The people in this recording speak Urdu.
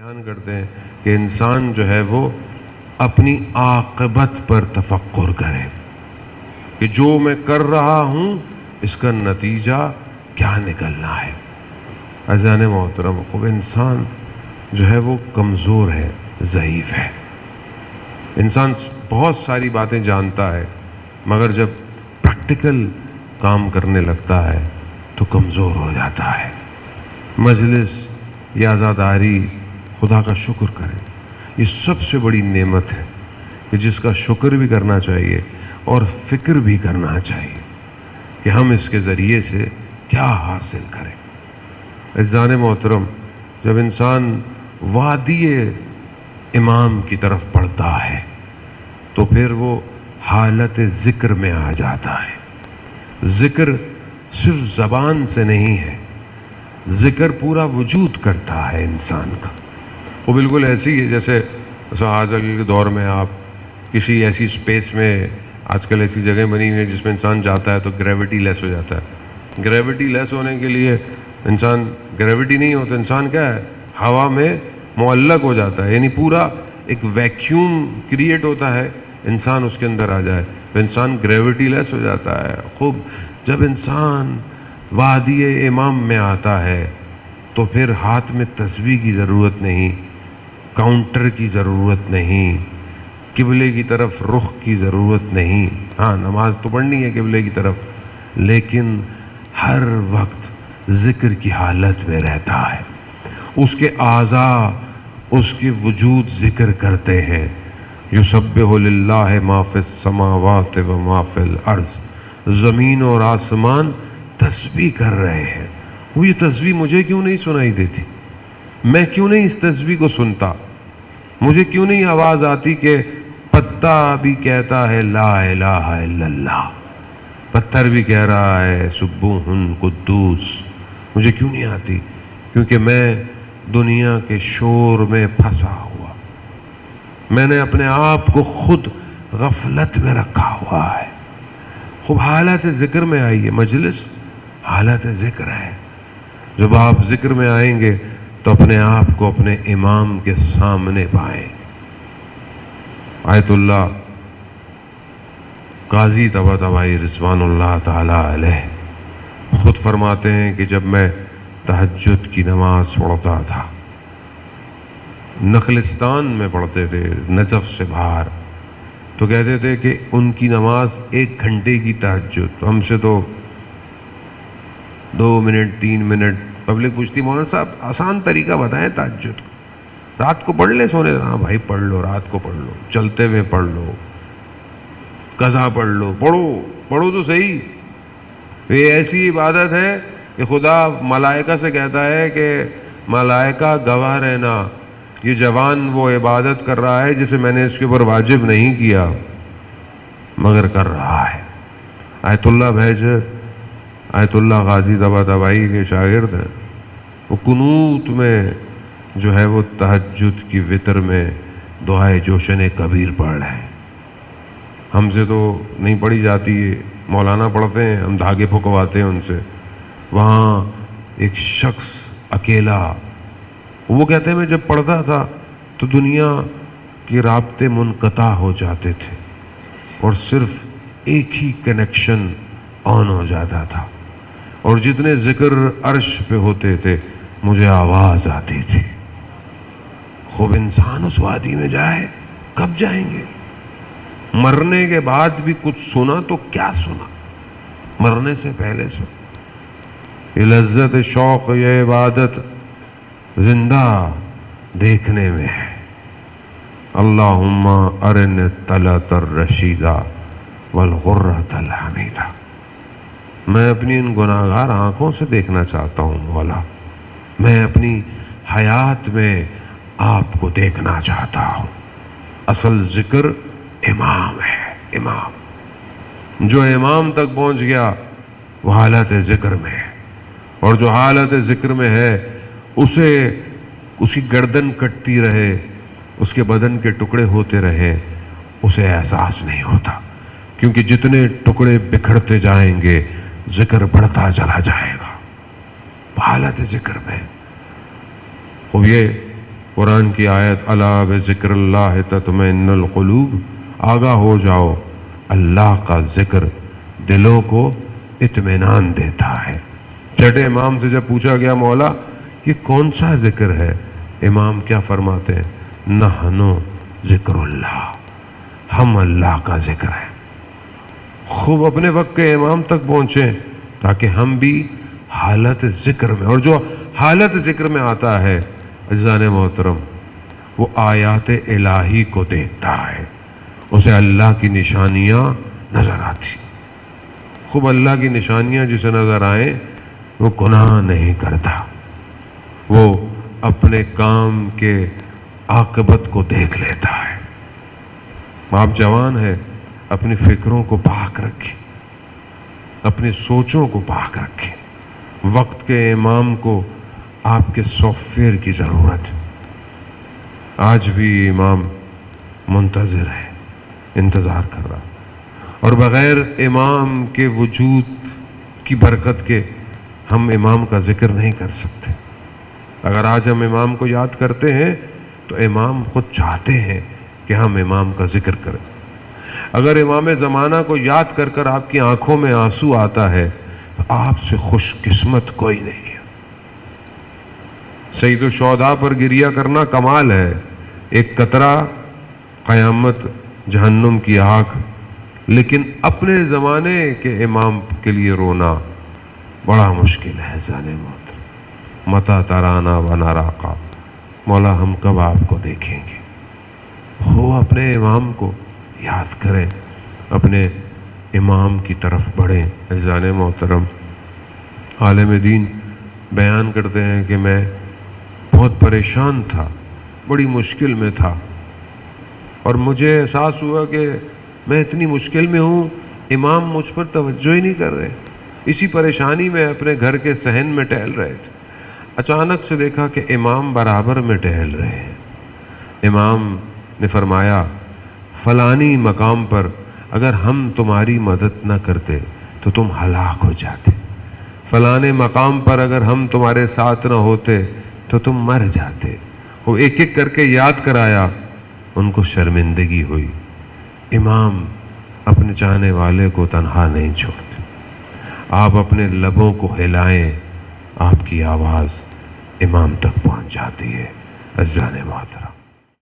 بیان کرتے ہیں کہ انسان جو ہے وہ اپنی عاقبت پر تفکر کرے کہ جو میں کر رہا ہوں اس کا نتیجہ کیا نکلنا ہے۔ عزیزان محترم، خوب انسان جو ہے وہ کمزور ہے، ضعیف ہے۔ انسان بہت ساری باتیں جانتا ہے مگر جب پریکٹیکل کام کرنے لگتا ہے تو کمزور ہو جاتا ہے۔ مجلس یا عزاداری خدا کا شکر کریں، یہ سب سے بڑی نعمت ہے کہ جس کا شکر بھی کرنا چاہیے اور فکر بھی کرنا چاہیے کہ ہم اس کے ذریعے سے کیا حاصل کریں۔ عزیزان محترم، جب انسان وادی امام کی طرف پڑھتا ہے تو پھر وہ حالت ذکر میں آ جاتا ہے۔ ذکر صرف زبان سے نہیں ہے، ذکر پورا وجود کرتا ہے انسان کا۔ وہ بالکل ایسی ہے جیسے آج کل کے دور میں آپ کسی ایسی سپیس میں، آج کل ایسی جگہ بنی ہوئی ہے جس میں انسان جاتا ہے تو گریوٹی لیس ہو جاتا ہے۔ گریوٹی لیس ہونے کے لیے انسان، گریوٹی نہیں ہوتا، انسان کیا ہے، ہوا میں معلق ہو جاتا ہے، یعنی پورا ایک ویکیوم کریٹ ہوتا ہے، انسان اس کے اندر آ جائے تو انسان گریوٹی لیس ہو جاتا ہے۔ خوب جب انسان وادی امام میں آتا ہے تو پھر ہاتھ میں تسبیح کی ضرورت نہیں، کاؤنٹر کی ضرورت نہیں، قبلے کی طرف رخ کی ضرورت نہیں۔ ہاں، نماز تو پڑھنی ہے قبلے کی طرف، لیکن ہر وقت ذکر کی حالت میں رہتا ہے۔ اس کے اعضاء، اس کے وجود ذکر کرتے ہیں۔ یسبح للہ ما فی السماوات و ما فی الارض، زمین اور آسمان تسبیح کر رہے ہیں۔ وہ یہ تسبیح مجھے کیوں نہیں سنائی دیتی؟ میں کیوں نہیں اس تسبیح کو سنتا؟ مجھے کیوں نہیں آواز آتی کہ پتا بھی کہتا ہے لا الہ الا اللہ، پتھر بھی کہہ رہا ہے سبوح قدوس؟ مجھے کیوں نہیں آتی؟ کیونکہ میں دنیا کے شور میں پھنسا ہوا، میں نے اپنے آپ کو خود غفلت میں رکھا ہوا ہے۔ خوب حالت ذکر میں آئیے، مجلس حالت ذکر ہے۔ جب آپ ذکر میں آئیں گے تو اپنے آپ کو اپنے امام کے سامنے پائیں۔ آیت اللہ قاضی طباطبائی رضوان اللہ تعالی علیہ خود فرماتے ہیں کہ جب میں تہجد کی نماز پڑھتا تھا، نخلستان میں پڑھتے تھے نجف سے باہر، تو کہتے تھے کہ ان کی نماز 1 گھنٹے کی تہجد، ہم سے تو 2 منٹ 3 منٹ۔ پبلک پوچھتی مولانا صاحب آسان طریقہ بتائیں تہجد، رات کو پڑھ لیں سونے؟ ہاں بھائی پڑھ لو، رات کو پڑھ لو، چلتے ہوئے پڑھ لو، قضا پڑھ لو، پڑھو تو صحیح۔ یہ ایسی عبادت ہے کہ خدا ملائکہ سے کہتا ہے کہ ملائکہ گواہ رہنا، یہ جوان وہ عبادت کر رہا ہے جسے میں نے اس کے اوپر واجب نہیں کیا مگر کر رہا ہے۔ آیت اللہ بھیجر، آیت اللہ غازی طباطبائی کے شاگرد ہیں، وہ قنوت میں جو ہے وہ تہجد کی وتر میں دعائے جوشن کبیر پڑھ رہے ہیں۔ ہم سے تو نہیں پڑھی جاتی ہے، مولانا پڑھتے ہیں، ہم دھاگے پھکواتے ہیں ان سے۔ وہاں ایک شخص اکیلا، وہ کہتے ہیں میں جب پڑھتا تھا تو دنیا کے رابطے منقطع ہو جاتے تھے اور صرف ایک ہی کنیکشن آن ہو جاتا تھا، اور جتنے ذکر عرش پہ ہوتے تھے مجھے آواز آتی تھی۔ خوب انسان اس وادی میں جائے، کب جائیں گے؟ مرنے کے بعد بھی کچھ سنا تو کیا سنا؟ مرنے سے پہلے سنا۔ یہ لذت شوق، یہ عبادت زندہ دیکھنے میں ہے۔ اللہم ارن الطلعۃ الرشیدہ والغرۃ الحمیدہ، میں اپنی ان گناہگار آنکھوں سے دیکھنا چاہتا ہوں مولا، میں اپنی حیات میں آپ کو دیکھنا چاہتا ہوں۔ اصل ذکر امام ہے، امام۔ جو امام تک پہنچ گیا وہ حالت ذکر میں ہے، اور جو حالت ذکر میں ہے اسے، اس کی گردن کٹتی رہے، اس کے بدن کے ٹکڑے ہوتے رہے، اسے احساس نہیں ہوتا، کیونکہ جتنے ٹکڑے بکھرتے جائیں گے ذکر بڑھتا چلا جائے گا۔ حالت ذکر میں خوب یہ قرآن کی آیت الا بذکر اللہ تطمئن القلوب، آگاہ ہو جاؤ، اللہ کا ذکر دلوں کو اطمینان دیتا ہے۔ چھٹے امام سے جب پوچھا گیا مولا یہ کون سا ذکر ہے، امام کیا فرماتے ہیں؟ نحنو ذکر اللہ، ہم اللہ کا ذکر ہے۔ خوب اپنے وقت کے امام تک پہنچیں تاکہ ہم بھی حالت ذکر میں، اور جو حالت ذکر میں آتا ہے عزیزان محترم وہ آیات الہی کو دیکھتا ہے، اسے اللہ کی نشانیاں نظر آتی۔ خوب اللہ کی نشانیاں جسے نظر آئیں وہ گناہ نہیں کرتا، وہ اپنے کام کے عاقبت کو دیکھ لیتا ہے۔ آپ جوان ہیں، اپنی فکروں کو پاک رکھیں، اپنی سوچوں کو پاک رکھیں۔ وقت کے امام کو آپ کے سافٹ ویئر کی ضرورت ہے۔ آج بھی امام منتظر ہے، انتظار کر رہا، اور بغیر امام کے وجود کی برکت کے ہم امام کا ذکر نہیں کر سکتے۔ اگر آج ہم امام کو یاد کرتے ہیں تو امام خود چاہتے ہیں کہ ہم امام کا ذکر کریں۔ اگر امام زمانہ کو یاد کر کر آپ کی آنکھوں میں آنسو آتا ہے تو آپ سے خوش قسمت کوئی نہیں ہے۔ سید الشہداء پر گریہ کرنا کمال ہے، ایک قطرہ قیامت جہنم کی آگ، لیکن اپنے زمانے کے امام کے لیے رونا بڑا مشکل ہے۔ زانے محترم متا ترانا و ناراقا، مولا ہم کب آپ کو دیکھیں گے؟ ہو اپنے امام کو یاد کریں، اپنے امام کی طرف بڑھیں۔ عزیزان محترم عالم دین بیان کرتے ہیں کہ میں بہت پریشان تھا، بڑی مشکل میں تھا، اور مجھے احساس ہوا کہ میں اتنی مشکل میں ہوں، امام مجھ پر توجہ ہی نہیں کر رہے۔ اسی پریشانی میں اپنے گھر کے صحن میں ٹہل رہے تھے، اچانک سے دیکھا کہ امام برابر میں ٹہل رہے ہیں۔ امام نے فرمایا فلانی مقام پر اگر ہم تمہاری مدد نہ کرتے تو تم ہلاک ہو جاتے، فلانے مقام پر اگر ہم تمہارے ساتھ نہ ہوتے تو تم مر جاتے۔ وہ ایک ایک کر کے یاد کرایا، ان کو شرمندگی ہوئی۔ امام اپنے چاہنے والے کو تنہا نہیں چھوڑتے۔ آپ اپنے لبوں کو ہلائیں، آپ کی آواز امام تک پہنچ جاتی ہے۔ عزیزان محترم